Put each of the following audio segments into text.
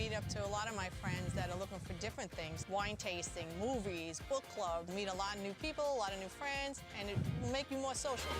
meet up to a lot of my friends that are looking for different things. Wine tasting, movies, book club, meet a lot of new people, a lot of new friends, and it will make you more social.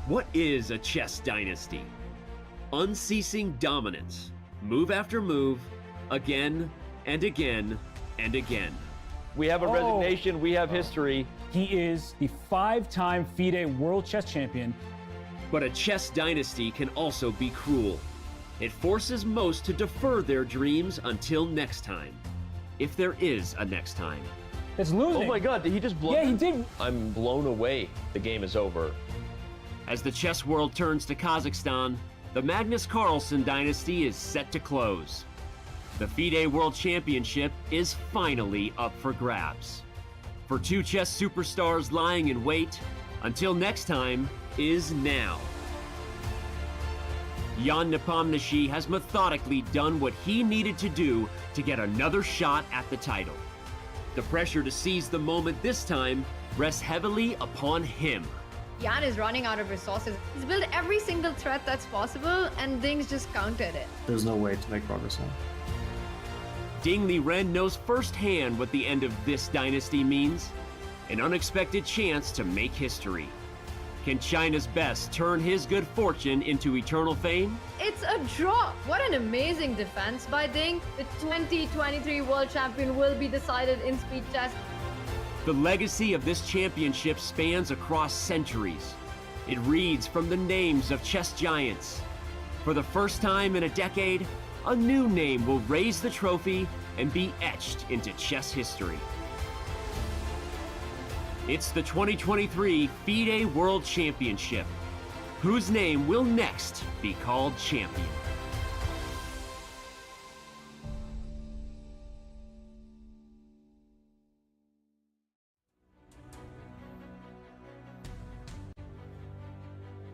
What is a chess dynasty? Unceasing dominance, move after move, again and again and again. We have a resignation, we have history. He is the 5-time FIDE World Chess Champion. But a chess dynasty can also be cruel. It forces most to defer their dreams until next time. If there is a next time. It's losing. Oh my God, did he just blow? Yeah, he did. I'm blown away. The game is over. As the chess world turns to Kazakhstan, the Magnus Carlsen dynasty is set to close. The FIDE World Championship is finally up for grabs. For two chess superstars lying in wait, until next time is now. Jan Nepomniachtchi has methodically done what he needed to do to get another shot at the title. The pressure to seize the moment this time rests heavily upon him. Jan is running out of resources. He's built every single threat that's possible, and Ding's just countered it. There's no way to make progress now. Ding Liren knows firsthand what the end of this dynasty means. an unexpected chance to make history. Can China's best turn his good fortune into eternal fame? It's a draw. What an amazing defense by Ding. The 2023 world champion will be decided in speed chess. The legacy of this championship spans across centuries. It reads from the names of chess giants. For the first time in a decade, a new name will raise the trophy and be etched into chess history. It's the 2023 FIDE World Championship. Whose name will next be called champion?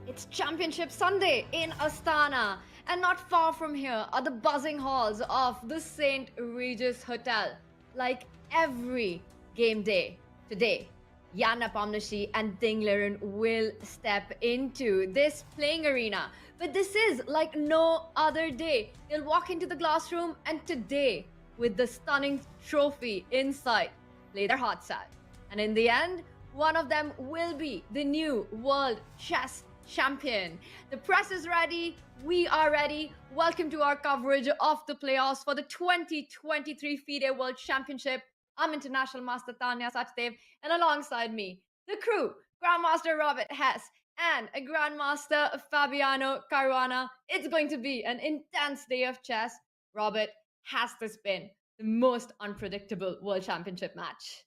It's Championship Sunday in Astana, and not far from here are the buzzing halls of the St. Regis Hotel. Like every game day today, Nepomniachtchi and Ding Liren will step into this playing arena. But this is like no other day. They'll walk into the classroom and today, with the stunning trophy inside, play their hearts out. And in the end, one of them will be the new world chess champion. The press is ready. We are ready. Welcome to our coverage of the playoffs for the 2023 FIDE World Championship. I'm International Master Tanya Sachdev, and alongside me, the crew, Grandmaster Robert Hess and a Grandmaster Fabiano Caruana. It's going to be an intense day of chess. Robert, has this been the most unpredictable World Championship match?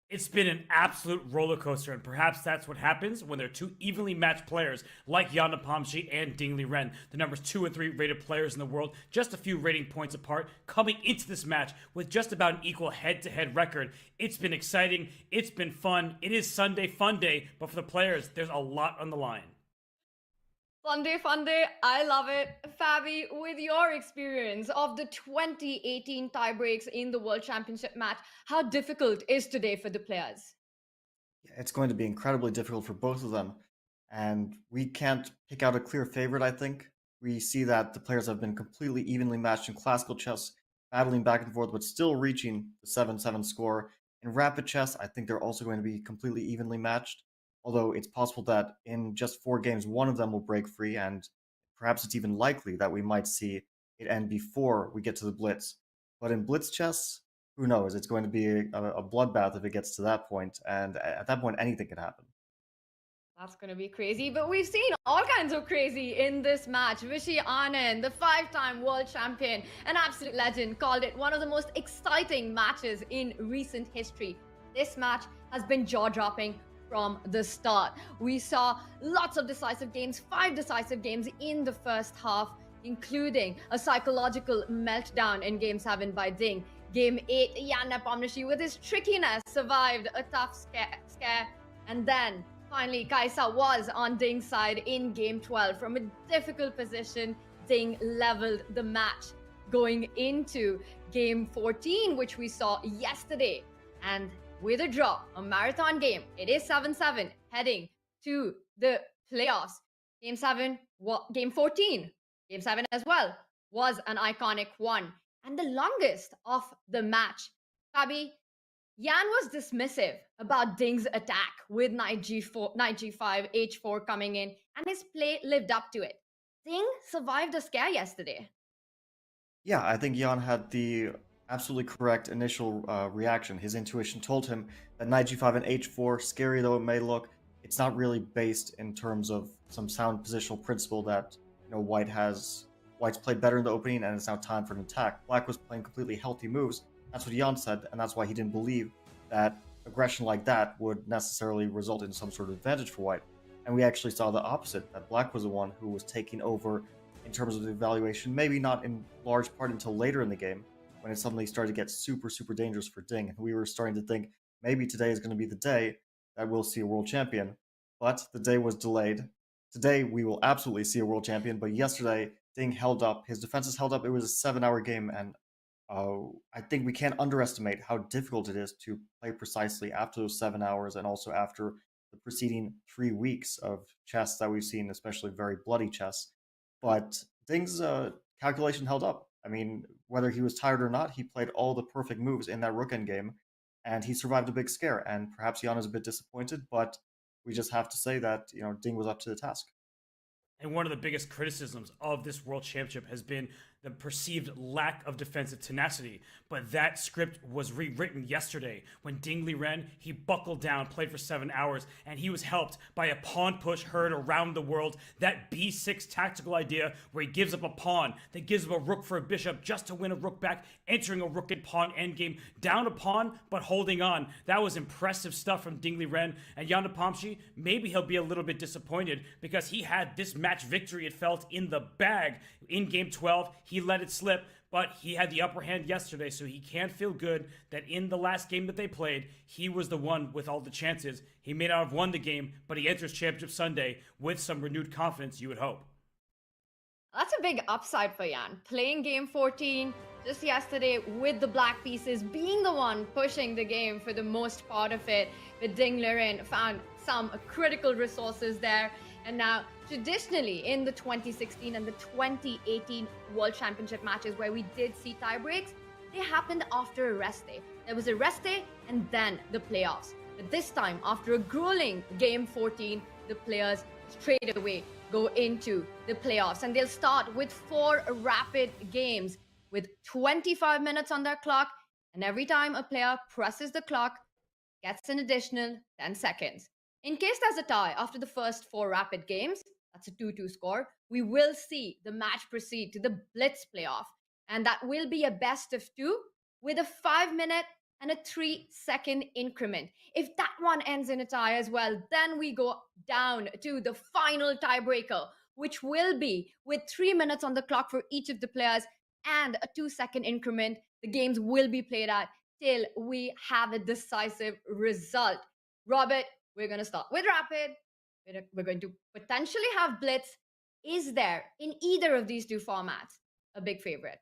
It's been an absolute roller coaster, and perhaps that's what happens when there are two evenly matched players like Nepomniachtchi and Ding Liren, the numbers 2 and 3 rated players in the world, just a few rating points apart, coming into this match with just about an equal head-to-head record. It's been exciting, it's been fun, it is Sunday fun day, but for the players, there's a lot on the line. Fun day, I love it. Fabi, with your experience of the 2018 tiebreaks in the World Championship match, how difficult is today for the players? It's going to be incredibly difficult for both of them. And we can't pick out a clear favorite, I think. We see that the players have been completely evenly matched in classical chess, battling back and forth, but still reaching the 7-7 score. In rapid chess, I think they're also going to be completely evenly matched. Although it's possible that in just 4 games, one of them will break free, and perhaps it's even likely that we might see it end before we get to the Blitz. But in Blitz chess, who knows? It's going to be a bloodbath if it gets to that point, and at that point, anything can happen. That's going to be crazy, but we've seen all kinds of crazy in this match. Vishy Anand, the 5-time world champion, an absolute legend, called it one of the most exciting matches in recent history. This match has been jaw-dropping from the start. We saw lots of decisive games, 5 decisive games in the first half, including a psychological meltdown in Game 7 by Ding. Game 8, Nepomniachtchi with his trickiness survived a tough scare. And then, finally, Kaisa was on Ding's side in Game 12. From a difficult position, Ding leveled the match going into Game 14, which we saw yesterday. And with a draw, a marathon game, it is 7-7, heading to the playoffs. Game 7, Game 14, Game 7 as well, was an iconic one, and the longest of the match. Fabi, Jan was dismissive about Ding's attack with knight g4, knight g5, h4 coming in, and his play lived up to it. Ding survived a scare yesterday. Yeah, I think Jan had the absolutely correct initial reaction. His intuition told him that knight g5 and h4, scary though it may look, it's not really based in terms of some sound positional principle that White's played better in the opening and it's now time for an attack. Black was playing completely healthy moves. That's what Jan said, and that's why he didn't believe that aggression like that would necessarily result in some sort of advantage for White. And we actually saw the opposite, that Black was the one who was taking over in terms of the evaluation, maybe not in large part until later in the game, when it suddenly started to get super, super dangerous for Ding. And we were starting to think maybe today is going to be the day that we'll see a world champion. But the day was delayed. Today we will absolutely see a world champion, but yesterday Ding held up. His defenses held up. It was a 7-hour game, and I think we can't underestimate how difficult it is to play precisely after those 7 hours and also after the preceding 3 weeks of chess that we've seen, especially very bloody chess. But Ding's calculation held up. I mean, whether he was tired or not, he played all the perfect moves in that rook endgame. and he survived a big scare. And perhaps Jan is a bit disappointed, but we just have to say that Ding was up to the task. And one of the biggest criticisms of this World Championship has been the perceived lack of defensive tenacity. But that script was rewritten yesterday when Ding Liren, he buckled down, played for 7 hours, and he was helped by a pawn push heard around the world. That B6 tactical idea where he gives up a pawn, then gives up a rook for a bishop just to win a rook back, entering a rook and pawn endgame, down a pawn, but holding on. That was impressive stuff from Ding Liren. And Jan Nepomniachtchi, maybe he'll be a little bit disappointed because he had this match victory, it felt, in the bag in game 12. He let it slip, but he had the upper hand yesterday, so he can't feel good that in the last game that they played, he was the one with all the chances. He may not have won the game, but he enters Championship Sunday with some renewed confidence, you would hope. That's a big upside for Jan. Playing game 14 just yesterday with the black pieces, being the one pushing the game for the most part of it. But Ding Liren found some critical resources there. And now, traditionally, in the 2016 and the 2018 World Championship matches where we did see tiebreaks, they happened after a rest day. There was a rest day and then the playoffs. But this time, after a grueling game 14, the players straight away go into the playoffs. And they'll start with 4 rapid games with 25 minutes on their clock. And every time a player presses the clock, gets an additional 10 seconds. In case there's a tie after the first 4 rapid games, that's a 2-2 score, we will see the match proceed to the Blitz playoff. And that will be a best of 2 with a 5-minute and a 3-second increment. If that one ends in a tie as well, then we go down to the final tiebreaker, which will be with 3 minutes on the clock for each of the players and a 2-second increment. The games will be played out till we have a decisive result. Robert, we're going to start with rapid. We're going to potentially have blitz. Is there, in either of these 2 formats, a big favorite?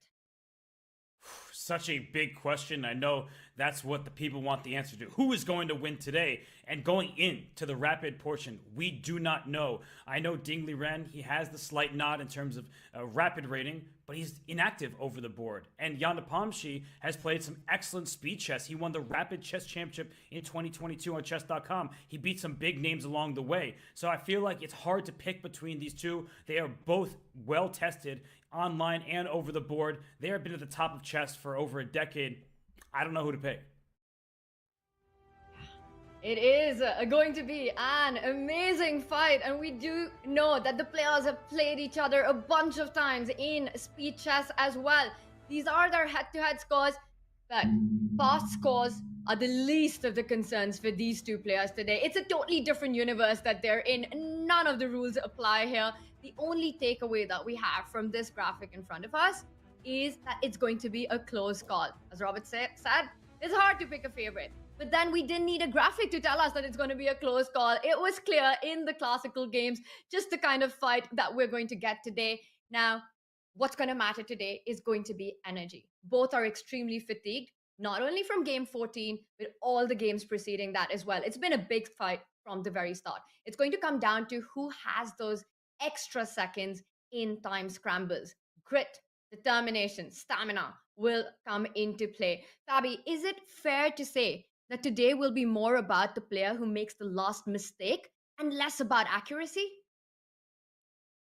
Such a big question. I know that's what the people want the answer to. Who is going to win today? And going into the rapid portion, we do not know. I know Ding Liren, he has the slight nod in terms of rapid rating, but he's inactive over the board. And Jan Nepomniachtchi has played some excellent speed chess. He won the Rapid Chess Championship in 2022 on chess.com. He beat some big names along the way. So I feel like it's hard to pick between these two. They are both well tested online and over the board. They have been at the top of chess for over a decade. I don't know who to pick. It is going to be an amazing fight, and we do know that the players have played each other a bunch of times in speed chess as well. These are their head-to-head scores, but fast scores are the least of the concerns for these 2 players today. It's a totally different universe that they're in. None of the rules apply here. The only takeaway that we have from this graphic in front of us is that it's going to be a close call. As Robert said, it's hard to pick a favorite. But then we didn't need a graphic to tell us that it's going to be a close call. It was clear in the classical games, just the kind of fight that we're going to get today. Now, what's going to matter today is going to be energy. Both are extremely fatigued, not only from game 14, but all the games preceding that as well. It's been a big fight from the very start. It's going to come down to who has those extra seconds in time scrambles. Grit, determination, stamina will come into play. Fabi, is it fair to say that today will be more about the player who makes the last mistake and less about accuracy?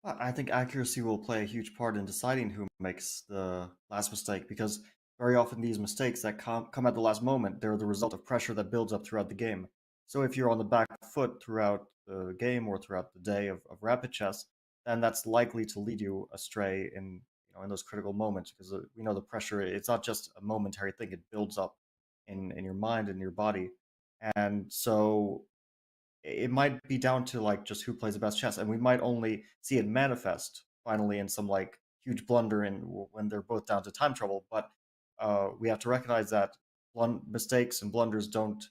I think accuracy will play a huge part in deciding who makes the last mistake, because very often these mistakes that come at the last moment, they're the result of pressure that builds up throughout the game. So if you're on the back foot throughout the game or throughout the day of rapid chess, then that's likely to lead you astray in those critical moments, because we know the pressure, it's not just a momentary thing, it builds up in your mind and your body. And so it might be down to like just who plays the best chess, and we might only see it manifest finally in some like huge blunder when they're both down to time trouble. But we have to recognize that mistakes and blunders don't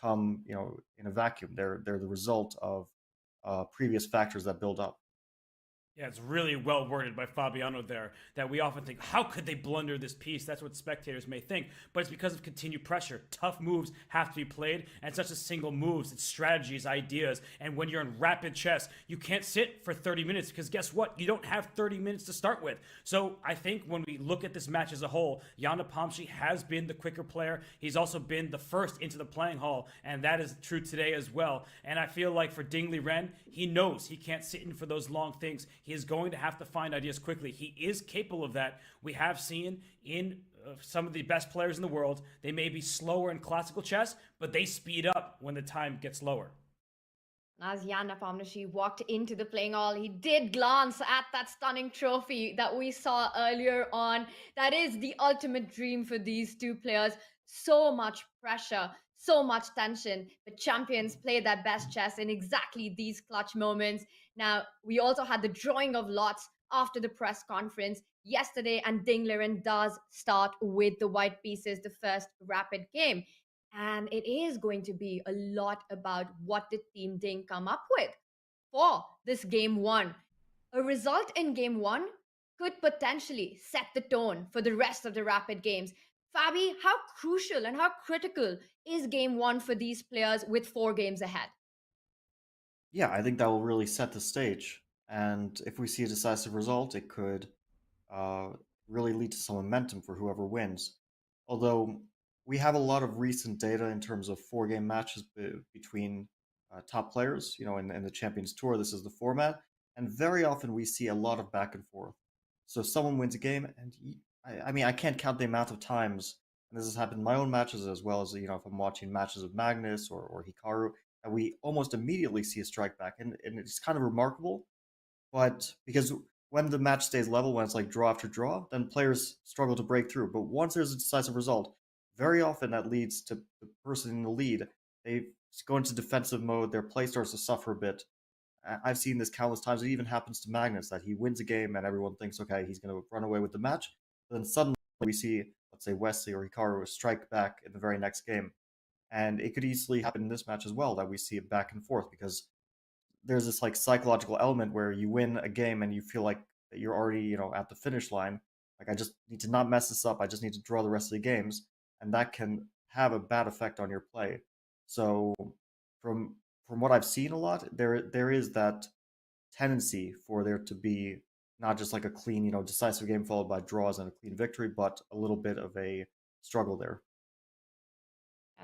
come in a vacuum. They're the result of previous factors that build up. Yeah, it's really well worded by Fabiano there, that we often think, how could they blunder this piece? That's what spectators may think, but it's because of continued pressure. Tough moves have to be played, and it's not just single moves, it's strategies, ideas, and when you're in rapid chess, you can't sit for 30 minutes, because guess what? You don't have 30 minutes to start with. So I think when we look at this match as a whole, Jan Nepomniachtchi has been the quicker player. He's also been the first into the playing hall, and that is true today as well. And I feel like for Ding Liren, he knows he can't sit in for those long things. He is going to have to find ideas quickly. He is capable of that. We have seen in some of the best players in the world, they may be slower in classical chess, but they speed up when the time gets lower. As Jan Nepomniachtchi walked into the playing hall, he did glance at that stunning trophy that we saw earlier on. That is the ultimate dream for these two players. So much pressure, so much tension, but champions play their best chess in exactly these clutch moments. Now, we also had the drawing of lots after the press conference yesterday, and Ding Liren does start with the white pieces, the first rapid game. And it is going to be a lot about what did Team Ding come up with for this game one. A result in game one could potentially set the tone for the rest of the rapid games. Fabi, how crucial and how critical is game one for these players with 4 games ahead? Yeah, I think that will really set the stage. And if we see a decisive result, it could uh, really lead to some momentum for whoever wins. Although we have a lot of recent data in terms of 4-game matches between top players, in the Champions Tour, this is the format. And very often we see a lot of back and forth. So someone wins a game, and I mean, I can't count the amount of times, and this has happened in my own matches as well as, if I'm watching matches of Magnus or Hikaru, and we almost immediately see a strike back. And it's kind of remarkable, but because when the match stays level, when it's like draw after draw, then players struggle to break through. But once there's a decisive result, very often that leads to the person in the lead. They go into defensive mode, their play starts to suffer a bit. I've seen this countless times. It even happens to Magnus, that he wins a game and everyone thinks, okay, he's going to run away with the match. But then suddenly we see, let's say, Wesley or Hikaru strike back in the very next game. And it could easily happen in this match as well, that we see it back and forth, because there's this like psychological element where you win a game and you feel like that you're already, at the finish line. Like, I just need to not mess this up. I just need to draw the rest of the games. And that can have a bad effect on your play. So from what I've seen a lot, there is that tendency for there to be not just like a clean, decisive game followed by draws and a clean victory, but a little bit of a struggle there.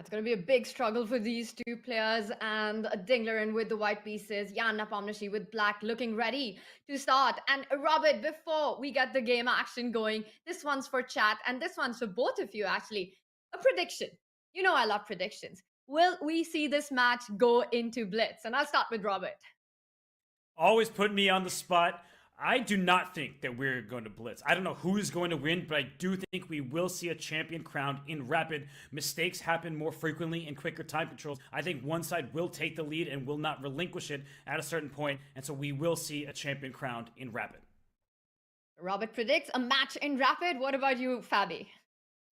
It's going to be a big struggle for these two players, and Ding Liren with the white pieces, Jan Nepomniachtchi with black, looking ready to start. And Robert, before we get the game action going, this one's for chat, and this one's for both of you, actually. A prediction. You know I love predictions. Will we see this match go into blitz? And I'll start with Robert. Always put me on the spot. I do not think that we're going to blitz. I don't know who's going to win, but I do think we will see a champion crowned in rapid. Mistakes happen more frequently in quicker time controls. I think one side will take the lead and will not relinquish it at a certain point, and so we will see a champion crowned in rapid. Robert predicts a match in rapid. What about you, Fabi?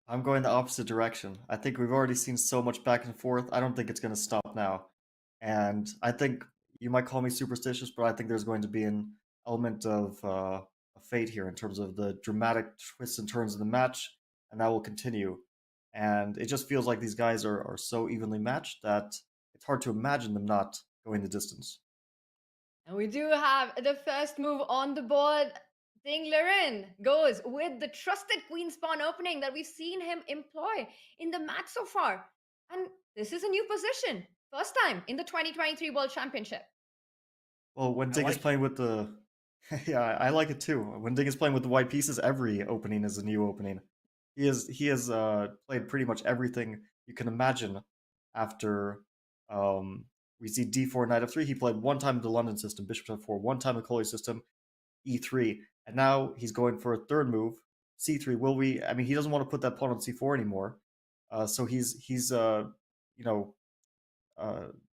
I'm going the opposite direction. I think we've already seen so much back and forth. I don't think it's going to stop now. And I think you might call me superstitious, but I think there's going to be an element of fate here in terms of the dramatic twists and turns in the match, and that will continue. And it just feels like these guys are so evenly matched that it's hard to imagine them not going the distance. And we do have the first move on the board. Ding Liren goes with the trusted queen spawn opening that we've seen him employ in the match so far. And this is a new position. First time in the 2023 World Championship. Well, when Ding is playing with the... yeah, I like it too. When Ding is playing with the white pieces, every opening is a new opening. He has played pretty much everything you can imagine after we see d4, knight f3. He played one time the London system, bishop f4, one time the Coley system, e3. And now he's going for a third move, c3. Will we... I mean, he doesn't want to put that pawn on c4 anymore. So he's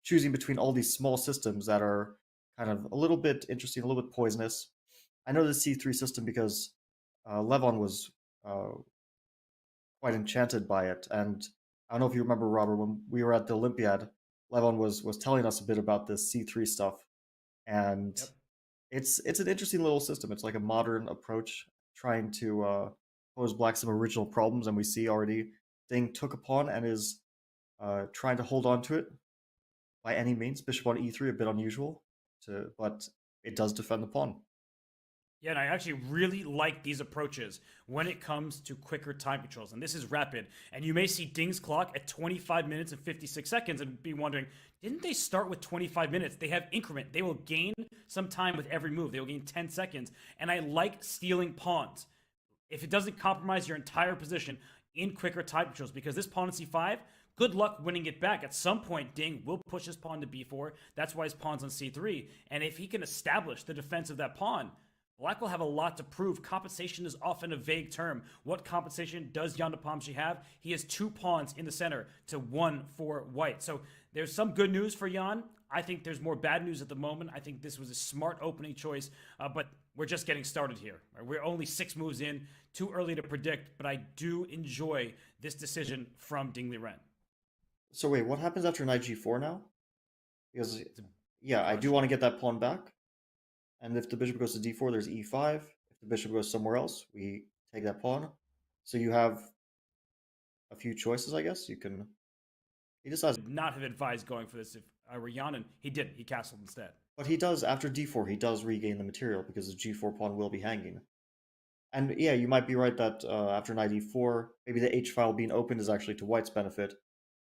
choosing between all these small systems that are kind of a little bit interesting, a little bit poisonous. I know the c3 system because Levon was quite enchanted by it. And I don't know if you remember, Robert, when we were at the Olympiad, Levon was telling us a bit about this c3 stuff. And It's an interesting little system. It's like a modern approach trying to pose black some original problems, and we see already Ding took a pawn and is trying to hold on to it by any means. Bishop on e3, a bit unusual, but it does defend the pawn. Yeah, and I actually really like these approaches when it comes to quicker time controls. And this is rapid. And you may see Ding's clock at 25 minutes and 56 seconds and be wondering, didn't they start with 25 minutes? They have increment. They will gain some time with every move. They will gain 10 seconds. And I like stealing pawns. If it doesn't compromise your entire position in quicker time controls, because this pawn on c5, good luck winning it back. At some point, Ding will push his pawn to b4. That's why his pawn's on c3. And if he can establish the defense of that pawn, Black will have a lot to prove. Compensation is often a vague term. What compensation does Jan Nepomniachtchi have? He has 2 pawns in the center to 1 for white. So there's some good news for Jan. I think there's more bad news at the moment. I think this was a smart opening choice, but we're just getting started here. We're only 6 moves in. Too early to predict, but I do enjoy this decision from Ding Liren. So wait, what happens after knight g4 now? Because, yeah, I do want to get that pawn back. And if the bishop goes to d4, there's e5. If the bishop goes somewhere else, we take that pawn. So you have a few choices, I guess. You can... He decides... I would not have advised going for this if I were Jan, and he didn't. He castled instead. But he does, after d4, he does regain the material because the g4 pawn will be hanging. And yeah, you might be right that after knight e4, maybe the h-file being opened is actually to white's benefit.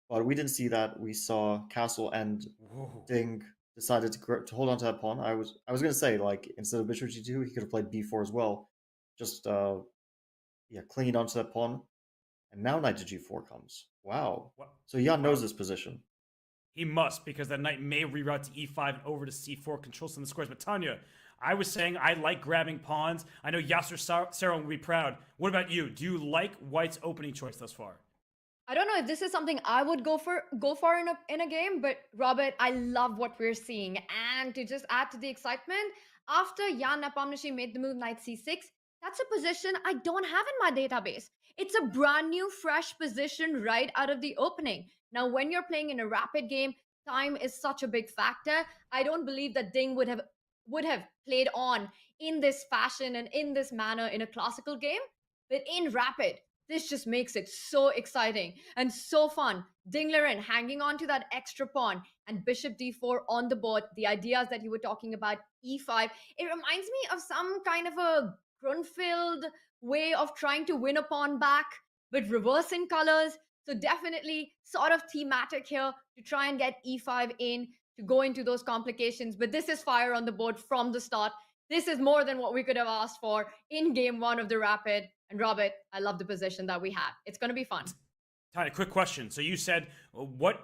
But we didn't see that. We saw castle and Ding decided to hold on to that pawn. I was going to say, like, instead of bishop g2, he could have played b4 as well. Just, yeah, clinging onto that pawn. And now knight to g4 comes. Wow. So Jan knows this position. He must, because that knight may reroute to e5 and over to c4, control some of the squares. But Tanya, I was saying I like grabbing pawns. I know Yasser Saron will be proud. What about you? Do you like white's opening choice thus far? I don't know if this is something I would go for in a game, but Robert, I love what we're seeing. And to just add to the excitement, after Jan Nepomniachtchi made the move knight c6, that's a position I don't have in my database. It's a brand new, fresh position right out of the opening. Now, when you're playing in a rapid game, time is such a big factor. I don't believe that Ding would have played on in this fashion and in this manner in a classical game, but in rapid, this just makes it so exciting and so fun. Ding Liren hanging on to that extra pawn and bishop d4 on the board. The ideas that you were talking about, e5, it reminds me of some kind of a Grunfeld way of trying to win a pawn back, but reverse in colors. So definitely sort of thematic here to try and get e5 in to go into those complications. But this is fire on the board from the start. This is more than what we could have asked for in game 1 of the rapid. And Robert, I love the position that we have. It's going to be fun. Tanya, quick question. So you said what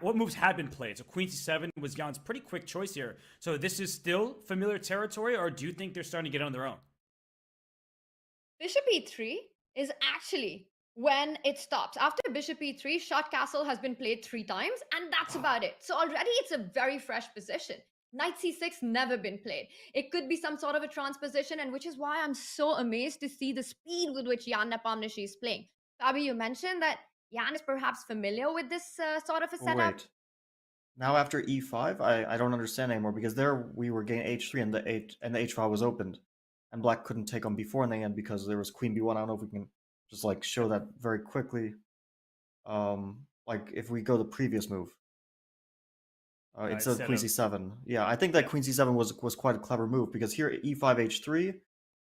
moves had been played? So queen c7 was Jan's pretty quick choice here. So this is still familiar territory, or do you think they're starting to get on their own? Bishop e3 is actually when it stops. After bishop e3, shot castle has been played 3 times, and that's about it. So already it's a very fresh position. Knight c6 never been played. It could be some sort of a transposition, and which is why I'm so amazed to see the speed with which Jan Nepomniachtchi is playing. Fabi, you mentioned that Jan is perhaps familiar with this sort of a setup. Wait. Now after e5, I don't understand anymore, because there we were getting h3 and the h file was opened, and black couldn't take on b4 in the end because there was queen b1. I don't know if we can just like show that very quickly. Like if we go the previous move. Instead of queen c7. Yeah, I think that queen c7 was quite a clever move, because here e5 h3,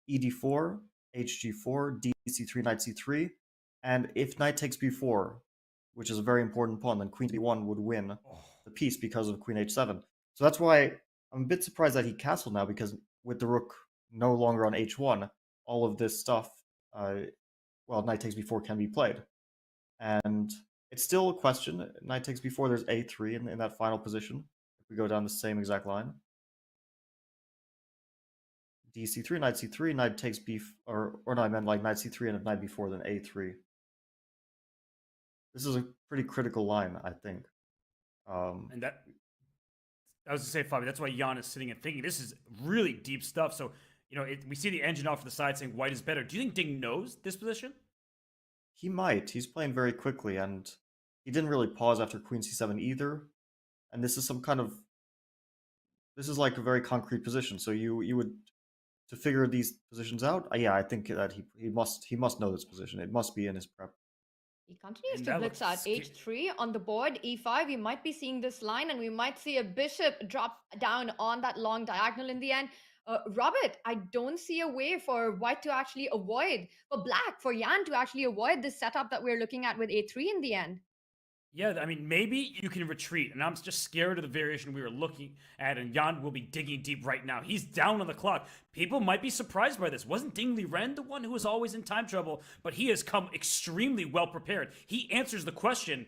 ed4, hg4, dc3, knight c3, and if knight takes b4, which is a very important pawn, then queen b1 would win the piece because of queen h7. So that's why I'm a bit surprised that he castled now, because with the rook no longer on h1, all of this stuff, well, knight takes b4 can be played. And it's still a question. Knight takes b4, there's a3 in that final position. If we go down the same exact line. dc3, knight c3, knight takes b, or no, I meant like knight c3, and if knight b4, then a3. This is a pretty critical line, I think. And that, I was going to say, Fabi, that's why Jan is sitting and thinking. This is really deep stuff. So, you know, we see the engine off to the side saying white is better. Do you think Ding knows this position? He might. He's playing very quickly, and he didn't really pause after queen c7 either. And this is some kind of this is like a very concrete position. So you would to figure these positions out. Yeah, I think that he must know this position. It must be in his prep. He continues And to that blitz looks at h3 on the board, e5. We might be seeing this line, and we might see a bishop drop down on that long diagonal in the end. Robert, I don't see a way for white to actually avoid, for black, for Jan to actually avoid this setup that we're looking at with a3 in the end. Yeah, I mean, maybe you can retreat, and I'm just scared of the variation we were looking at, and Jan will be digging deep right now. He's down on the clock. People might be surprised by this. Wasn't Ding Liren the one who was always in time trouble? But he has come extremely well prepared. He answers the question,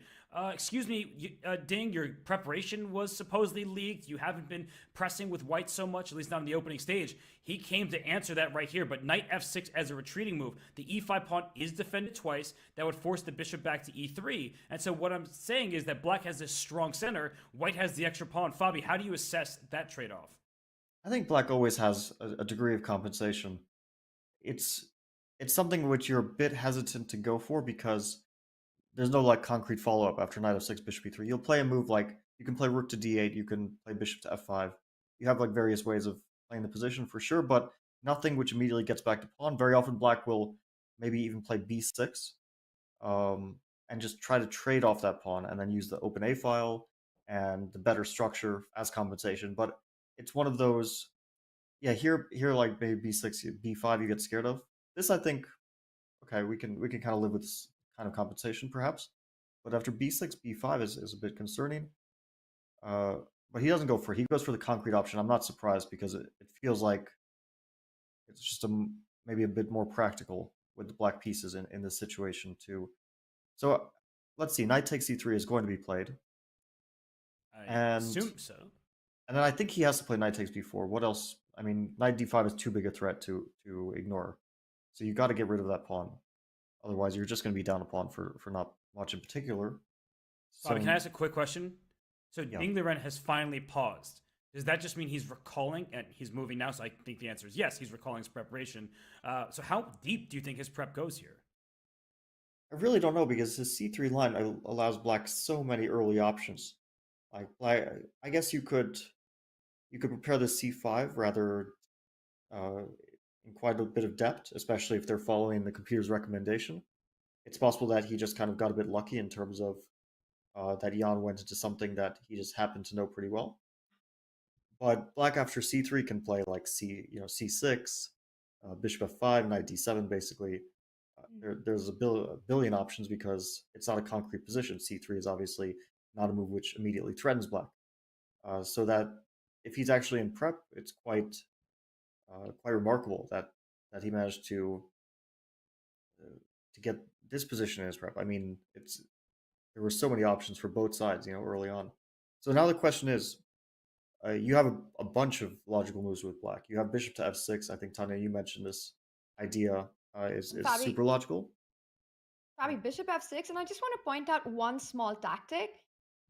excuse me, Ding, your preparation was supposedly leaked. You haven't been pressing with white so much, at least not in the opening stage. He came to answer that right here, but knight f6 as a retreating move. The e5 pawn is defended twice. That would force the bishop back to e3. And so what I'm saying is that black has this strong center. White has the extra pawn. Fabi, how do you assess that trade-off? I think black always has a degree of compensation. It's something which you're a bit hesitant to go for because there's no like concrete follow-up after knight f6, bishop e3. You'll play a move like you can play rook to d8, you can play bishop to f5. You have like various ways of playing the position for sure, but nothing which immediately gets back to pawn. Very often black will maybe even play b6 and just try to trade off that pawn and then use the open a file and the better structure as compensation. But it's one of those, yeah, here like maybe b6, b5 you get scared of. This I think, okay, we can kind of live with this kind of compensation perhaps. But after b6, b5 is a bit concerning. But he doesn't go for it. He goes for the concrete option. I'm not surprised because it feels like it's just maybe a bit more practical with the black pieces in this situation too. So let's see. Knight takes e3 is going to be played. I assume so. And then I think he has to play knight takes b4. What else? I mean, knight d5 is too big a threat to ignore. So you got to get rid of that pawn. Otherwise, you're just going to be down a pawn for not much in particular. Bobby, can I ask a quick question? So Yeah. Ding Liren has finally paused. Does that just mean he's recalling and he's moving now? So I think the answer is yes, he's recalling his preparation. So how deep do you think his prep goes here? I really don't know because his c3 line allows black so many early options. Like black, I guess you could prepare the c5 rather in quite a bit of depth, especially if they're following the computer's recommendation. It's possible that he just kind of got a bit lucky in terms of that Jan went into something that he just happened to know pretty well. But black after c3 can play like c6, bishop f5, knight d7. Basically, there's a billion options because it's not a concrete position. c3 is obviously not a move which immediately threatens black. So that if he's actually in prep, it's quite remarkable that he managed to get this position in his prep. I mean, there were so many options for both sides, early on. So now the question is, you have a bunch of logical moves with black. You have bishop to f6. I think, Tanya, you mentioned this idea is Fabi. super logical. Fabi, bishop f6, and I just want to point out one small tactic.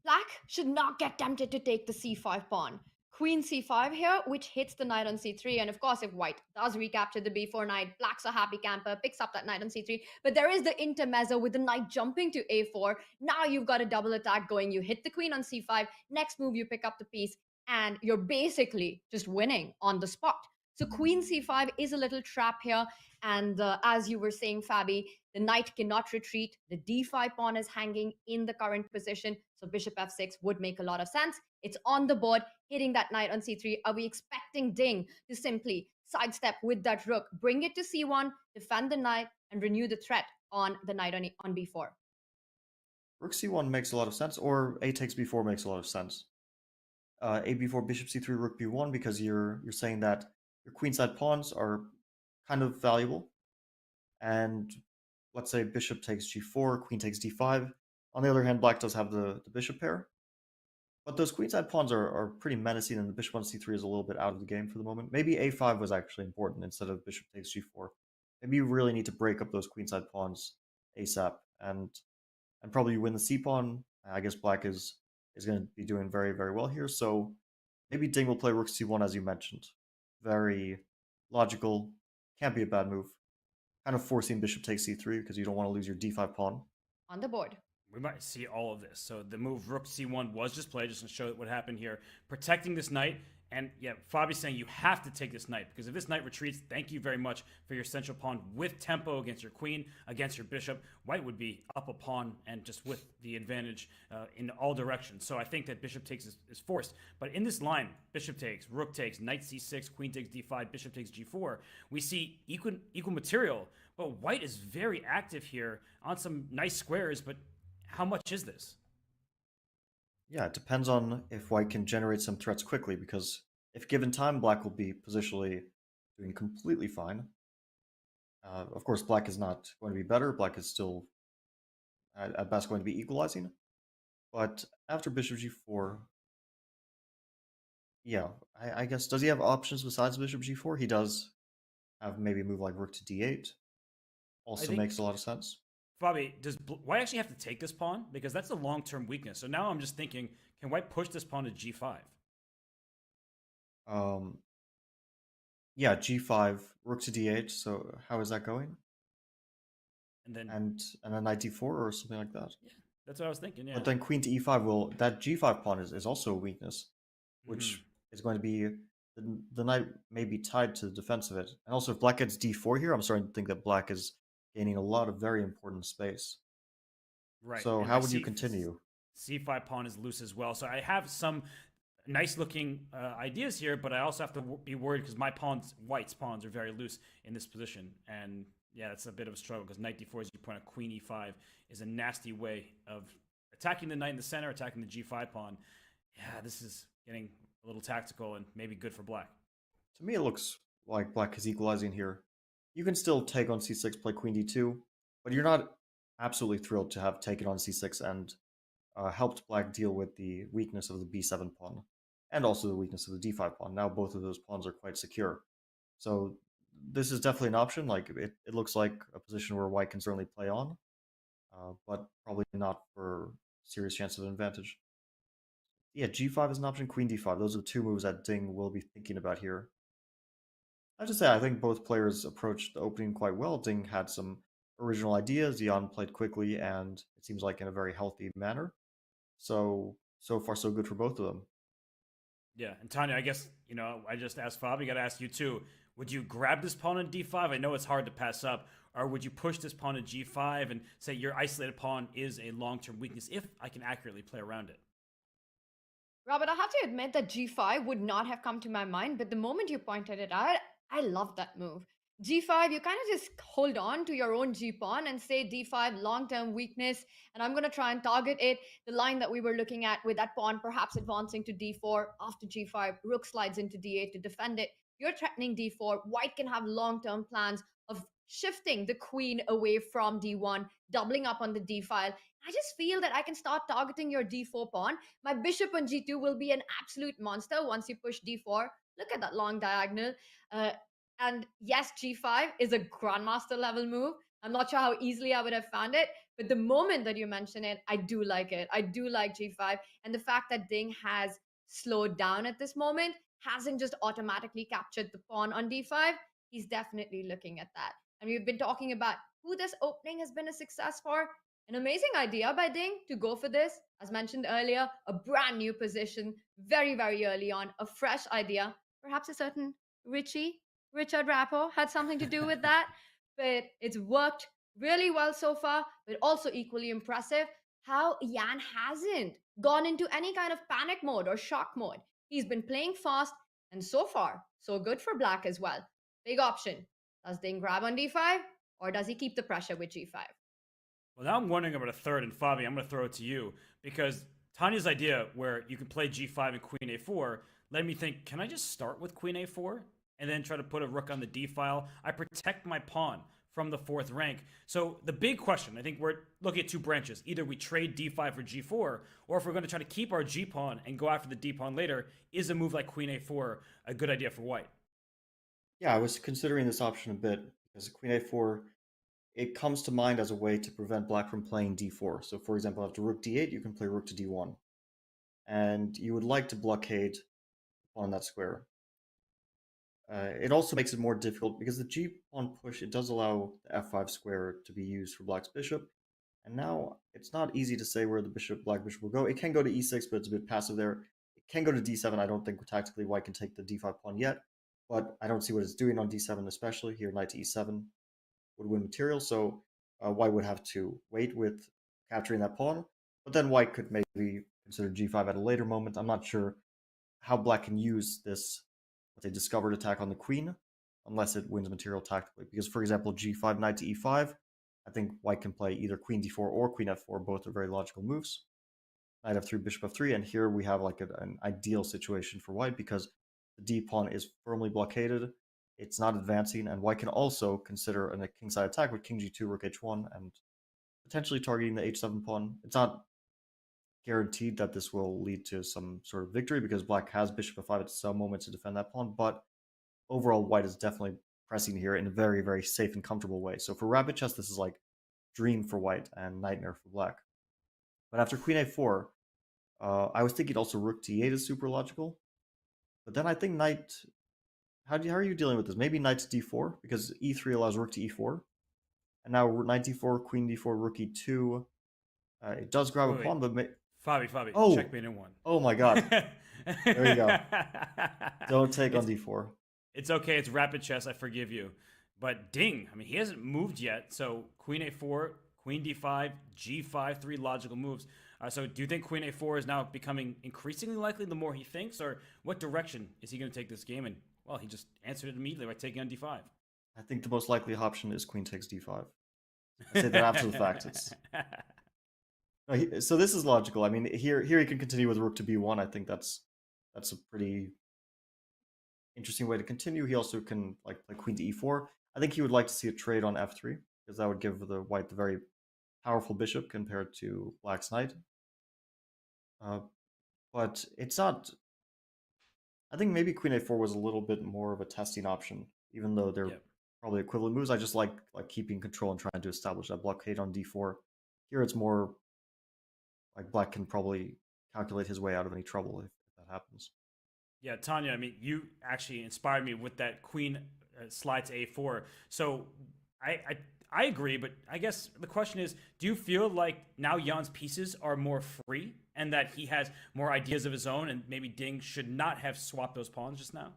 Black should not get tempted to take the c5 pawn. Queen c5 here, which hits the knight on c3. And of course, if white does recapture the b4 knight, black's a happy camper, picks up that knight on c3. But there is the intermezzo with the knight jumping to a4. Now you've got a double attack going. You hit the queen on c5. Next move, you pick up the piece. And you're basically just winning on the spot. So queen c5 is a little trap here. And as you were saying, Fabi, the knight cannot retreat. The d5 pawn is hanging in the current position. So bishop f6 would make a lot of sense. It's on the board, hitting that knight on c3. Are we expecting Ding to simply sidestep with that rook, bring it to c1, defend the knight, and renew the threat on the knight on b4? Rook c1 makes a lot of sense, or a takes b4 makes a lot of sense. A b4, bishop c3, rook b1, because you're saying that your queenside pawns are kind of valuable. And let's say bishop takes g4, queen takes d5. On the other hand, black does have the bishop pair. But those queenside pawns are pretty menacing, and the bishop on c3 is a little bit out of the game for the moment. Maybe a5 was actually important instead of bishop takes g4. Maybe you really need to break up those queenside pawns ASAP, and probably win the c pawn. I guess black is going to be doing very, very well here. So maybe Ding will play rook c1, as you mentioned. Very logical. Can't be a bad move. Kind of forcing bishop takes c3 because you don't want to lose your d5 pawn. On the board. We might see all of this. So the move rook c1 was just played, just to show what happened here. Protecting this knight, And yeah, Fabi's saying you have to take this knight, because if this knight retreats, thank you very much for your central pawn with tempo against your queen, against your bishop. White would be up a pawn and just with the advantage in all directions. So I think that bishop takes is forced. But in this line, bishop takes, rook takes, knight c6, queen takes d5, bishop takes g4, we see equal material. But white is very active here on some nice squares, but how much is this? Yeah, it depends on if white can generate some threats quickly, because if given time, black will be positionally doing completely fine. Of course, black is not going to be better. Black is still, at best, going to be equalizing. But after bishop g4, yeah, I guess, does he have options besides bishop g4? He does have maybe a move like rook to d8. Also makes a lot of sense. Fabi, does white actually have to take this pawn? Because that's a long-term weakness. So now I'm just thinking, can white push this pawn to g5? Yeah, g5, rook to d8. So how is that going? And then and then knight d4 or something like that. Yeah, that's what I was thinking. Yeah. But then queen to e5 will, that g5 pawn is also a weakness, which is going to be, the knight may be tied to the defense of it. And also if black gets d4 here, I'm starting to think that black is gaining a lot of very important space. Right. So and how would you continue? c5 pawn is loose as well. So I have some nice looking ideas here, but I also have to be worried because my pawns, white's pawns, are very loose in this position. And yeah, it's a bit of a struggle because knight d4, as you point out, queen e5 is a nasty way of attacking the knight in the center, attacking the g5 pawn. Yeah, this is getting a little tactical and maybe good for black. To me, it looks like black is equalizing here. You can still take on c6, play queen d2, but you're not absolutely thrilled to have taken on c6 and helped black deal with the weakness of the b7 pawn and also the weakness of the d5 pawn. Now both of those pawns are quite secure. So this is definitely an option. Like it looks like a position where white can certainly play on, but probably not for serious chance of an advantage. Yeah, g5 is an option, queen d5. Those are the two moves that Ding will be thinking about here. I have to say, I think both players approached the opening quite well. Ding had some original ideas. Jan played quickly and it seems like in a very healthy manner. So far so good for both of them. Yeah, and Tanya, I guess, I just asked Fabi, got to ask you too. Would you grab this pawn on d5? I know it's hard to pass up. Or would you push this pawn to g5 and say your isolated pawn is a long-term weakness if I can accurately play around it? Robert, I have to admit that g5 would not have come to my mind, but the moment you pointed it out, I love that move. g5, you kind of just hold on to your own g-pawn and say d5, long-term weakness, and I'm going to try and target it. The line that we were looking at with that pawn perhaps advancing to d4, after g5, rook slides into d8 to defend it. You're threatening d4. White can have long-term plans of shifting the queen away from d1, doubling up on the d file. I just feel that I can start targeting your d4 pawn. My bishop on g2 will be an absolute monster once you push d4. Look at that long diagonal. And yes, g5 is a grandmaster level move. I'm not sure how easily I would have found it, but the moment that you mention it, I do like it. I do like g5. And the fact that Ding has slowed down at this moment, hasn't just automatically captured the pawn on d5, he's definitely looking at that. And we've been talking about who this opening has been a success for. An amazing idea by Ding to go for this. As mentioned earlier, a brand new position, very, very early on, a fresh idea. Perhaps a certain Richard Rappo had something to do with that, but it's worked really well so far, but also equally impressive how Jan hasn't gone into any kind of panic mode or shock mode. He's been playing fast, and so far, so good for black as well. Big option. Does Ding grab on d5, or does he keep the pressure with g5? Well, now I'm wondering about a third, and Fabi, I'm going to throw it to you, because Tanya's idea where you can play g5 and queen a4 led me think, can I just start with queen a4 and then try to put a rook on the d file? I protect my pawn from the fourth rank. So the big question, I think we're looking at two branches. Either we trade d5 for g4, or if we're going to try to keep our g pawn and go after the d pawn later, is a move like queen a4 a good idea for white? Yeah, I was considering this option a bit because queen a4, it comes to mind as a way to prevent black from playing d4. So for example, after rook d8, you can play rook to d1. And you would like to blockade on that square. It also makes it more difficult because the g-pawn push, it does allow the f5 square to be used for black's bishop. And now it's not easy to say where the black bishop will go. It can go to e6, but it's a bit passive there. It can go to d7. I don't think tactically white can take the d5 pawn yet, but I don't see what it's doing on d7, especially here. Knight to e7 would win material, so white would have to wait with capturing that pawn, but then white could maybe consider g5 at a later moment. I'm not sure how black can use this, let's say, discovered attack on the queen, unless it wins material tactically. Because, for example, g5, knight to e5, I think white can play either queen d4 or queen f4. Both are very logical moves. Knight f3, bishop f3, and here we have like an ideal situation for white because the d pawn is firmly blockaded. It's not advancing, and white can also consider a kingside attack with king g2, rook h1, and potentially targeting the h7 pawn. It's not guaranteed that this will lead to some sort of victory because black has bishop f5 at some moment to defend that pawn, but overall white is definitely pressing here in a very, very safe and comfortable way. So for rapid chess, this is like dream for white and nightmare for black. But after queen a4, I was thinking also rook to e8 is super logical, but then I think knight. How are you dealing with this? Maybe knight to d4 because e3 allows rook to e4, and now knight d4, queen d4, rook e2. It does grab a pawn, but Fabi, oh, checkmate in one. Oh my god! There you go. Don't take on d4. It's okay. It's rapid chess. I forgive you. But Ding, I mean, he hasn't moved yet. So queen a4, queen d5, g5, 3 logical moves. So do you think queen a4 is now becoming increasingly likely the more he thinks, or what direction is he going to take this game? And well, he just answered it immediately by taking on d5. I think the most likely option is queen takes d5. I say that after the fact. So this is logical. I mean, here he can continue with rook to b1. I think that's a pretty interesting way to continue. He also can like play queen to e4. I think he would like to see a trade on f3 because that would give the white the very powerful bishop compared to black's knight. But it's not. I think maybe queen a4 was a little bit more of a testing option, even though they're probably equivalent moves. I just like keeping control and trying to establish that blockade on d4. Here it's more like black can probably calculate his way out of any trouble if that happens. Yeah, Tanya, I mean, you actually inspired me with that queen slide to a4. So I agree, but I guess the question is, do you feel like now Jan's pieces are more free and that he has more ideas of his own and maybe Ding should not have swapped those pawns just now?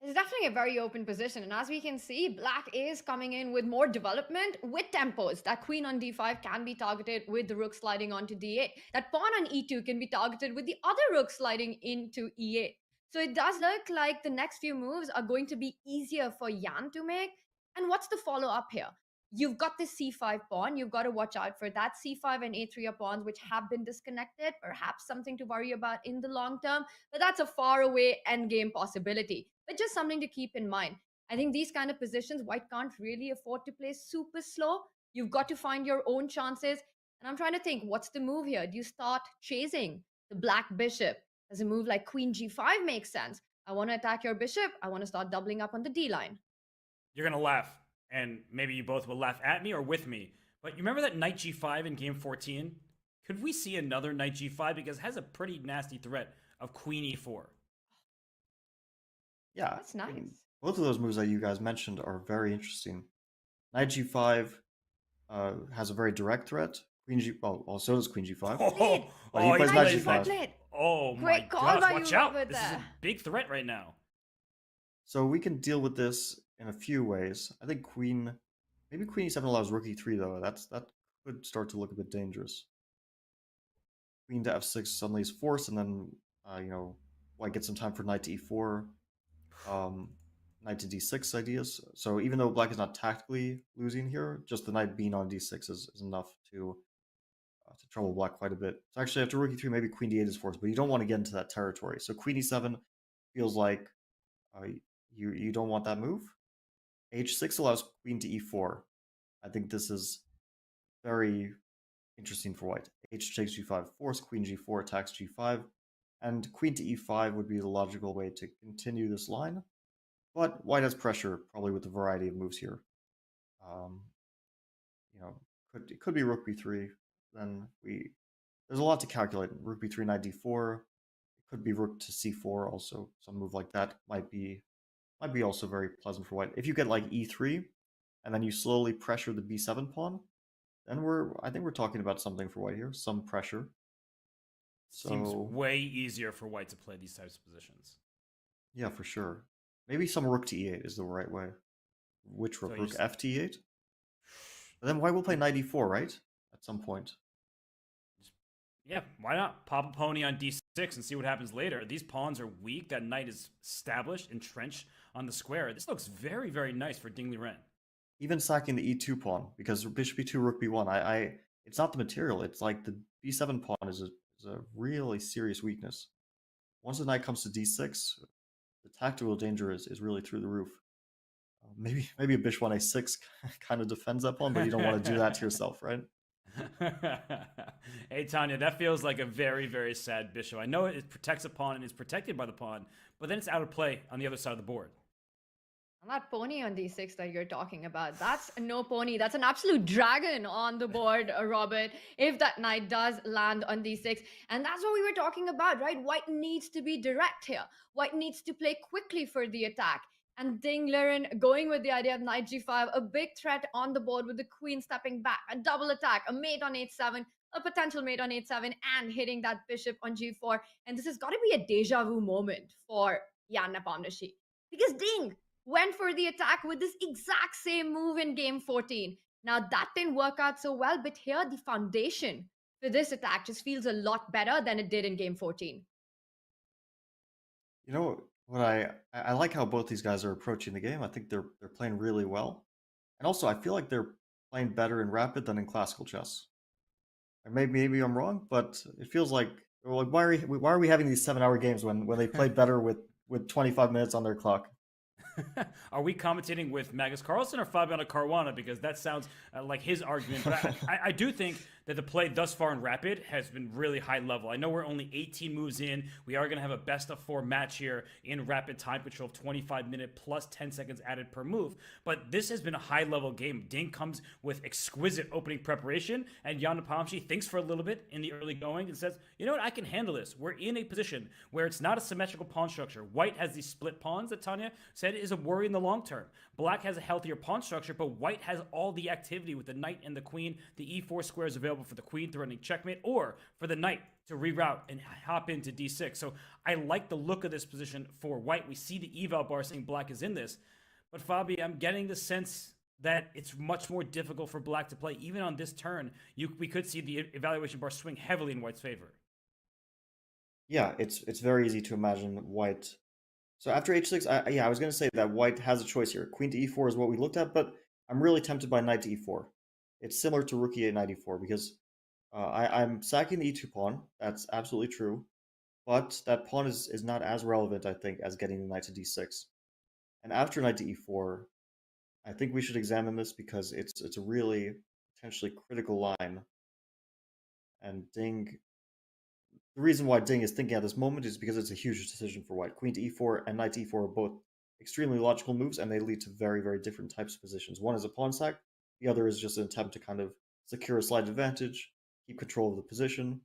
It's definitely a very open position. And as we can see, black is coming in with more development with tempos. That queen on d5 can be targeted with the rook sliding onto d8. That pawn on e2 can be targeted with the other rook sliding into e8. So it does look like the next few moves are going to be easier for Jan to make. And what's the follow-up here? You've got this c5 pawn. You've got to watch out for that. c5 and a3 are pawns which have been disconnected. Perhaps something to worry about in the long term. But that's a far away endgame possibility. But just something to keep in mind. I think these kind of positions, white can't really afford to play super slow. You've got to find your own chances. And I'm trying to think, what's the move here? Do you start chasing the black bishop? Does a move like queen g5 make sense? I want to attack your bishop. I want to start doubling up on the d line. You're going to laugh, and maybe you both will laugh at me or with me. But you remember that knight g5 in game 14? Could we see another knight g5? Because it has a pretty nasty threat of queen e4. Yeah, that's nice. Both of those moves that you guys mentioned are very interesting. Knight g5 has a very direct threat. Queen g, well, so does queen g5. But he plays knight g5. Oh my gosh! Watch out! This is a big threat right now. So we can deal with this in a few ways. I think maybe queen e7 allows rook e3 though. That could start to look a bit dangerous. Queen to f6 suddenly is forced, and then white gets some time for knight to e4. Knight to d6 ideas. So even though black is not tactically losing here, just the knight being on d6 is enough to trouble black quite a bit. So actually after rook e3, maybe queen d8 is forced, but you don't want to get into that territory. So queen e7 feels like you don't want that move. h6 allows queen to e4. I think this is very interesting for white. h takes g5, force, queen g4 attacks g5, and queen to e5 would be the logical way to continue this line. But white has pressure, probably with a variety of moves here. It could be rook b3. Then there's a lot to calculate. Rook b3, knight d4. It could be rook to c4 also. Some move like that might be also very pleasant for white. If you get like e3, and then you slowly pressure the b7 pawn, then I think we're talking about something for white here. Some pressure. Seems So way easier for white to play these types of positions. yeah, for sure. Maybe some rook to e8 is the right way. Which rook? So Rook f to e8? But then white will play knight e4, right? At some point. Yeah, why not pop a pony on d6 and see what happens later? These pawns are weak. That knight is established, entrenched on the square. This looks very, very nice for Ding Liren. Even sacking the e2 pawn, because bishop e2, rook b1, it's not the material. It's like the b7 pawn is a really serious weakness. Once the knight comes to d6, the tactical danger is really through the roof. Maybe a bishop on a6 kind of defends that pawn, but you don't want to do that to yourself, right? Hey, Tanya, that feels like a very, very sad bishop. I know it protects a pawn and is protected by the pawn, but then it's out of play on the other side of the board. And that pony on d6 that you're talking about, that's no pony. That's an absolute dragon on the board, Robert, if that knight does land on d6. And that's what we were talking about, right? White needs to be direct here. White needs to play quickly for the attack. And Ding Liren going with the idea of knight g5, a big threat on the board with the queen stepping back, a double attack, a mate on h7, a potential mate on h7, and hitting that bishop on g4. And this has got to be a deja vu moment for Jan Nepomniachtchi. Because Ding went for the attack with this exact same move in game 14. Now, that didn't work out so well, but here the foundation for this attack just feels a lot better than it did in game 14. You know what I like how both these guys are approaching the game. I think they're playing really well. And also I feel like they're playing better in rapid than in classical chess. And maybe I'm wrong, but it feels like, well, why are we having these 7-hour games when they play better with 25 minutes on their clock? Are we commentating with Magnus Carlsen or Fabiano Caruana? Because that sounds like his argument. But I do think that the play thus far in Rapid has been really high level. I know we're only 18 moves in. We are going to have a best of 4 match here in Rapid time control of 25 minutes plus 10 seconds added per move. But this has been a high level game. Ding comes with exquisite opening preparation, and Jan Nepomniachtchi thinks for a little bit in the early going and says, you know what, I can handle this. We're in a position where it's not a symmetrical pawn structure. White has these split pawns that Tanya said is a worry in the long term. Black has a healthier pawn structure, but white has all the activity with the knight and the queen. The e4 square is available for the queen threatening checkmate, or for the knight to reroute and hop into d6. So I like the look of this position for white. We see the eval bar saying black is in this, but Fabi, I'm getting the sense that it's much more difficult for black to play. Even on this turn, we could see the evaluation bar swing heavily in white's favor. Yeah, it's very easy to imagine white. So after h6, I was going to say that white has a choice here. Queen to e4 is what we looked at, but I'm really tempted by knight to e4. It's similar to rook e8, knight e4, because I'm sacking the e2 pawn. That's absolutely true. But that pawn is not as relevant, I think, as getting the knight to d6. And after knight to e4, I think we should examine this because it's a really potentially critical line. And Ding... The reason why Ding is thinking at this moment is because it's a huge decision for white. Queen to e4 and knight to e4 are both extremely logical moves, and they lead to very, very different types of positions. One is a pawn sack. The other is just an attempt to kind of secure a slight advantage, keep control of the position.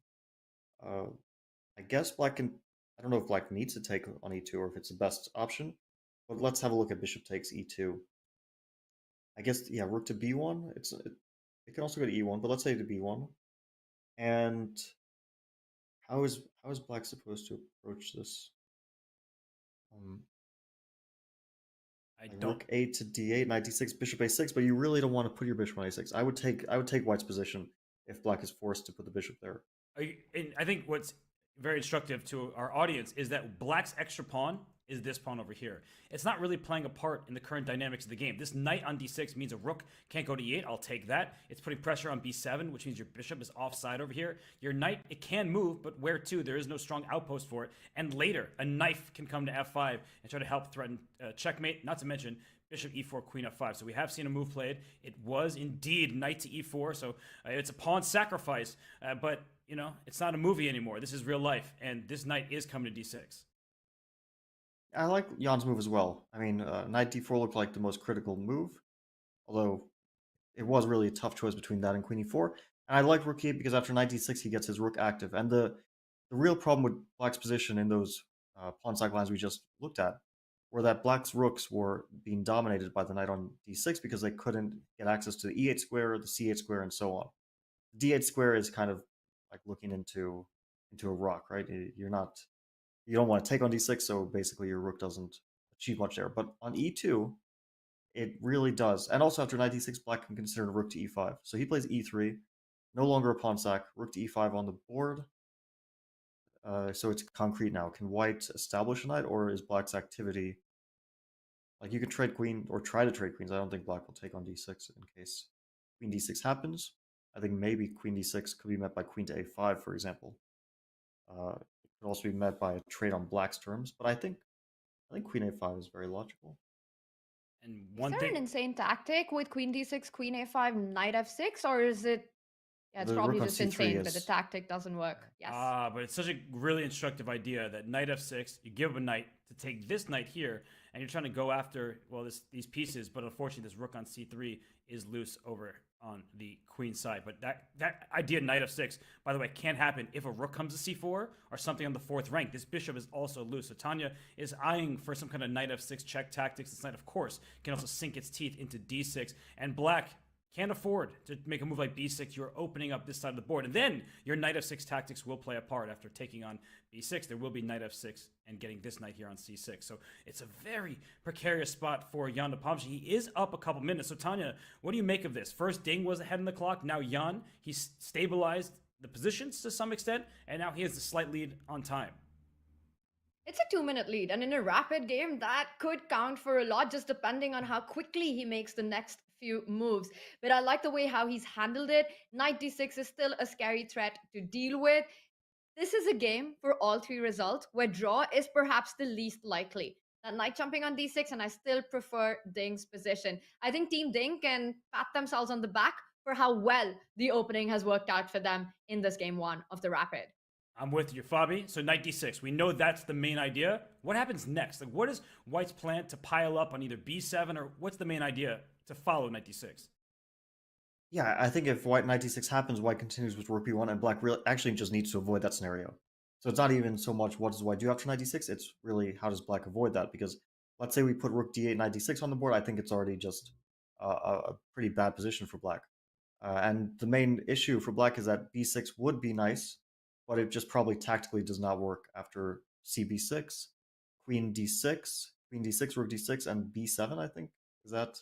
I guess black can... I don't know if black needs to take on e2 or if it's the best option, but let's have a look at bishop takes e2. I guess, yeah, rook to b1. It can also go to e1, but let's say to b1. And how is black supposed to approach this? Rook a to d8, knight d6, bishop a6, but you really don't want to put your bishop on a6. I would take white's position if black is forced to put the bishop there. And I think what's very instructive to our audience is that black's extra pawn is this pawn over here. It's not really playing a part in the current dynamics of the game. This knight on d6 means a rook can't go to e8. I'll take that. It's putting pressure on b7, which means your bishop is offside over here. Your knight, it can move, but where to? There is no strong outpost for it. And later, a knife can come to f5 and try to help threaten checkmate, not to mention bishop e4, queen f5. So we have seen a move played. It was indeed knight to e4, so it's a pawn sacrifice, but you know, it's not a movie anymore. This is real life, and this knight is coming to d6. I like Jan's move as well. I mean, knight d4 looked like the most critical move, although it was really a tough choice between that and queen e4. And I like rook e8 because after knight d6 he gets his rook active. And the real problem with black's position in those pawn sack lines we just looked at were that black's rooks were being dominated by the knight on d6 because they couldn't get access to the e8 square, the c8 square, and so on. The d8 square is kind of like looking into into a rock, right? You don't want to take on d6, so basically your rook doesn't achieve much there. But on e2, it really does. And also after knight d6, black can consider rook to e5. So he plays e3, no longer a pawn sack, rook to e5 on the board. So it's concrete now. Can white establish a knight, or is black's activity... Like, you can trade queen, or try to trade queens. I don't think black will take on d6 in case queen d6 happens. I think maybe queen d6 could be met by queen to a5, for example. It could also be met by a trade on black's terms, but I think queen a5 is very logical. And Is one there thing, an insane tactic with queen d6, queen a5, knight f6, or is it? Yeah, it's The probably rook on just c3 insane, but the is... tactic doesn't work. Yes. but it's such a really instructive idea that knight f6, you give up a knight to take this knight here, and you're trying to go after, well, these pieces, but unfortunately this rook on c3 is loose over on the queen side. But that idea, knight f6, by the way, can't happen if a rook comes to c4 or something on the 4th rank. This bishop is also loose. So Tanya is eyeing for some kind of knight f6 check tactics. This knight, of course, can also sink its teeth into d6, and black can't afford to make a move like b6. You're opening up this side of the board, and then your knight f6 tactics will play a part. After taking on b6, there will be knight f6 and getting this knight here on c6. So it's a very precarious spot for Jan Nepomniachtchi. He is up a couple minutes. So Tanya, what do you make of this? First, Ding was ahead in the clock. Now Jan, he's stabilized the positions to some extent, and now he has a slight lead on time. It's a 2-minute lead, and in a rapid game, that could count for a lot, just depending on how quickly he makes the next few moves. But I like the way how he's handled it. Knight d6 is still a scary threat to deal with. This is a game for all 3 results, where draw is perhaps the least likely. That knight jumping on d6, and I still prefer Ding's position. I think Team Ding can pat themselves on the back for how well the opening has worked out for them in this game 1 of the rapid. I'm with you, Fabi. So knight d6, we know that's the main idea. What happens next? Like, what is white's plan to pile up on either b7, or what's the main idea to follow knight d6? Yeah, I think if white knight d6 happens, white continues with rook b1, and black really actually just needs to avoid that scenario. So it's not even so much what does white do after knight d6, it's really how does black avoid that, because let's say we put rook d8, knight d6 on the board, I think it's already just a pretty bad position for black. And the main issue for black is that b6 would be nice, but it just probably tactically does not work after cb6, queen d6, rook d6, and b7, I think. Is that...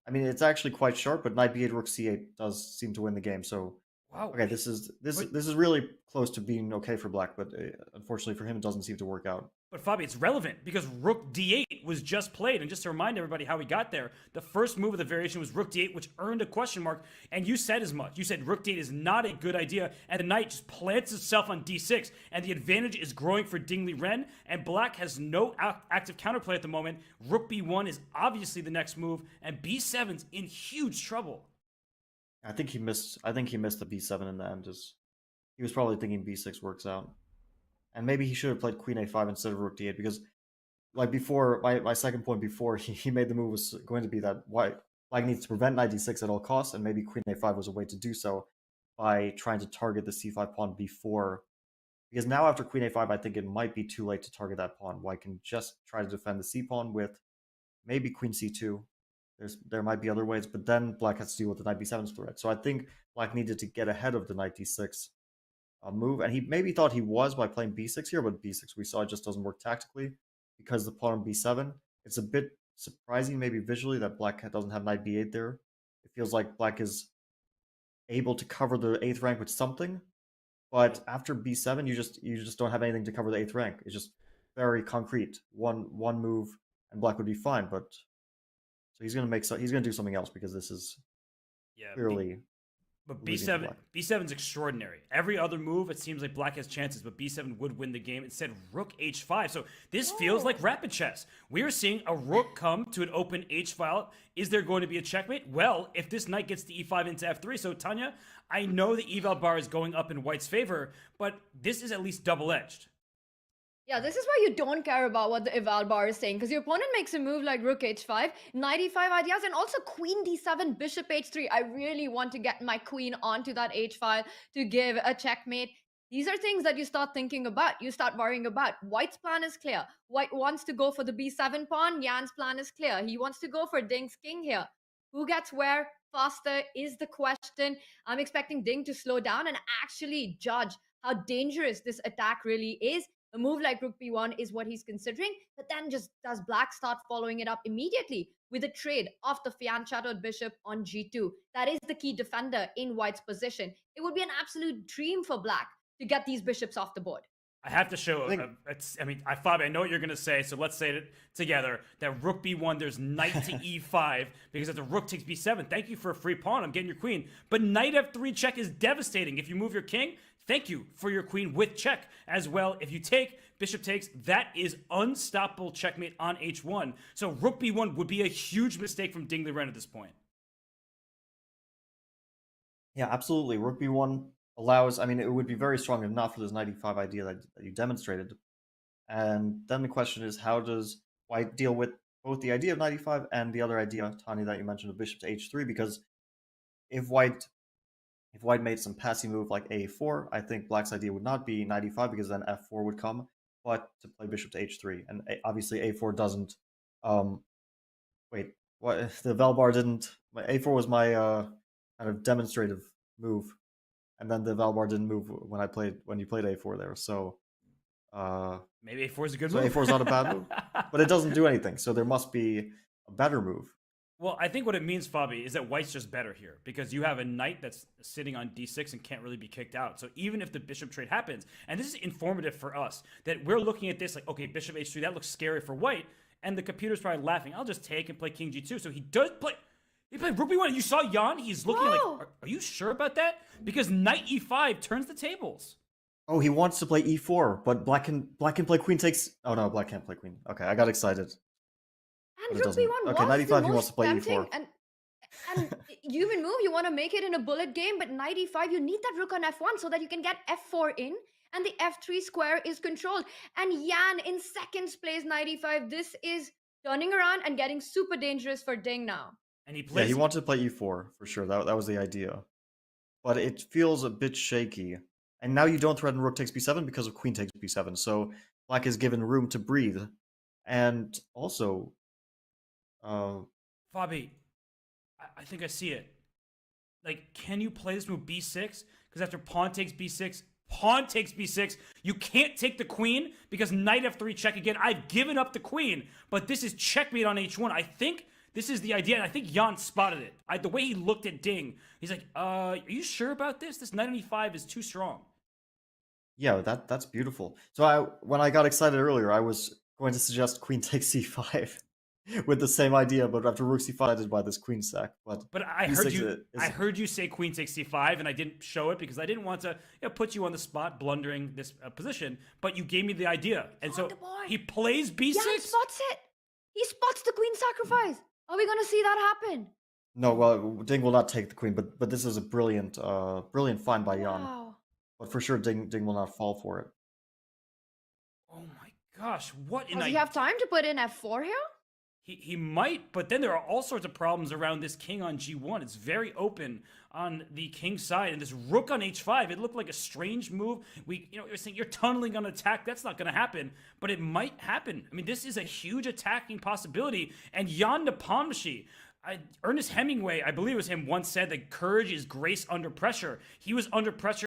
I mean, it's actually quite sharp, but knight b8, rook c8 does seem to win the game. So, Wow. okay, this is really close to being okay for black, but unfortunately for him, it doesn't seem to work out. But Fabi, it's relevant because rook d8 was just played. And just to remind everybody how we got there, the first move of the variation was rook d8, which earned a question mark. And you said as much. You said rook d8 is not a good idea. And the knight just plants itself on d6. And the advantage is growing for Ding Liren. And black has no active counterplay at the moment. Rook b1 is obviously the next move. And b7's in huge trouble. I think he missed the b7 in the end. He was probably thinking b6 works out. And maybe he should have played queen a5 instead of rook d8, because like before, my second point before he made the move was going to be that white black needs to prevent knight d6 at all costs, and maybe queen a5 was a way to do so by trying to target the c5 pawn before. Because now after queen a5, I think it might be too late to target that pawn. White can just try to defend the c pawn with maybe queen c2. There might be other ways, but then black has to deal with the knight b7 threat. So I think black needed to get ahead of the knight d6 move, and he maybe thought he was by playing b6 here, but b6 we saw it just doesn't work tactically because the pawn on b7. It's a bit surprising maybe visually that black doesn't have knight b8 there. It feels like black is able to cover the 8th rank with something, but after b7 you just don't have anything to cover the 8th rank. It's just very concrete. One move and black would be fine, but so he's gonna do something else, because this is clearly. But b7's extraordinary. Every other move, it seems like black has chances, but b7 would win the game. Instead, rook h5. So this feels like rapid chess. We are seeing a rook come to an open h file. Is there going to be a checkmate? Well, if this knight gets the e5 into f3. So Tanya, I know the eval bar is going up in white's favor, but this is at least double-edged. Yeah, this is why you don't care about what the eval bar is saying, because your opponent makes a move like rook h5, knight e5 ideas, and also queen d7, bishop h3. I really want to get my queen onto that h file to give a checkmate. These are things that you start thinking about, you start worrying about. White's plan is clear. White wants to go for the b7 pawn. Jan's plan is clear. He wants to go for Ding's king here. Who gets where faster is the question. I'm expecting Ding to slow down and actually judge how dangerous this attack really is. A move like rook b1 is what he's considering, but then just does black start following it up immediately with a trade off the fianchettoed bishop on g2? That is the key defender in white's position. It would be an absolute dream for black to get these bishops off the board. I have to show. Fabi, I know what you're going to say, so let's say it together. That rook b1, there's knight to e5 because if the rook takes b7, thank you for a free pawn. I'm getting your queen. But knight f3 check is devastating. If you move your king, thank you for your queen with check as well. If you take, bishop takes, that is unstoppable checkmate on h1. So rook b1 would be a huge mistake from Ding Liren at this point. Yeah, absolutely. Rook b1 allows, I mean, it would be very strong enough for this knight e5 idea that you demonstrated. And then the question is, how does white deal with both the idea of knight e5 and the other idea, Tanya, that you mentioned of bishop to h3? Because if white made some passy move like a4, I think black's idea would not be knight e5 because then f4 would come, but to play bishop to h3. And obviously a4 doesn't, wait, what, the Valbar didn't, a4 was my kind of demonstrative move. And then the Valbar didn't move when you played a4 there. So maybe a4 is a good move. So a4 is not a bad move, but it doesn't do anything. So there must be a better move. Well, I think what it means, Fabi, is that white's just better here because you have a knight that's sitting on d6 and can't really be kicked out. So even if the bishop trade happens, and this is informative for us, that we're looking at this like, okay, bishop h3, that looks scary for white, and the computer's probably laughing. I'll just take and play king g2. So he does play. He played rook b1. You saw Jan? He's looking like, are you sure about that? Because knight e5 turns the tables. Oh, he wants to play e4, but black can play queen takes. Oh no, black can't play queen. Okay, I got excited. And rook b1 okay, knight e5 he wants to play e4. And you even move, you want to make it in a bullet game, but knight e5, you need that rook on f1 so that you can get f4 in, and the f3 square is controlled. And Jan in seconds plays knight e5. This is turning around and getting super dangerous for Ding now. And he plays. Yeah, he wanted to play e4 for sure. That was the idea, but it feels a bit shaky. And now you don't threaten rook takes b7 because of queen takes b7. So black is given room to breathe, and also, Fabi, I think I see it. Like, can you play this move b6? Because after pawn takes b6, you can't take the queen because knight f3 check again. I've given up the queen, but this is checkmate on h1. I think this is the idea, and I think Jan spotted it. The way he looked at Ding, he's like, are you sure about this? This knight on e5 is too strong. Yeah, that's beautiful. So when I got excited earlier, I was going to suggest queen takes c5 with the same idea, but after rook c5, I did by this queen sack. But I heard you say queen takes c5, and I didn't show it because I didn't want to put you on the spot blundering this position. But you gave me the idea, and so he plays b6. Jan spots it. He spots the queen sacrifice. Are we going to see that happen? No, well, Ding will not take the queen, but this is a brilliant find by Jan. Wow. But for sure, Ding will not fall for it. Oh my gosh, what in Does he have time to put in f4 here? He might, but then there are all sorts of problems around this king on g1. It's very open on the king side, and this rook on h5, it looked like a strange move. You're saying you're tunneling on attack. That's not going to happen, but it might happen. I mean, this is a huge attacking possibility, and Jan Nepomniachtchi, Ernest Hemingway, I believe it was him, once said that courage is grace under pressure. He was under pressure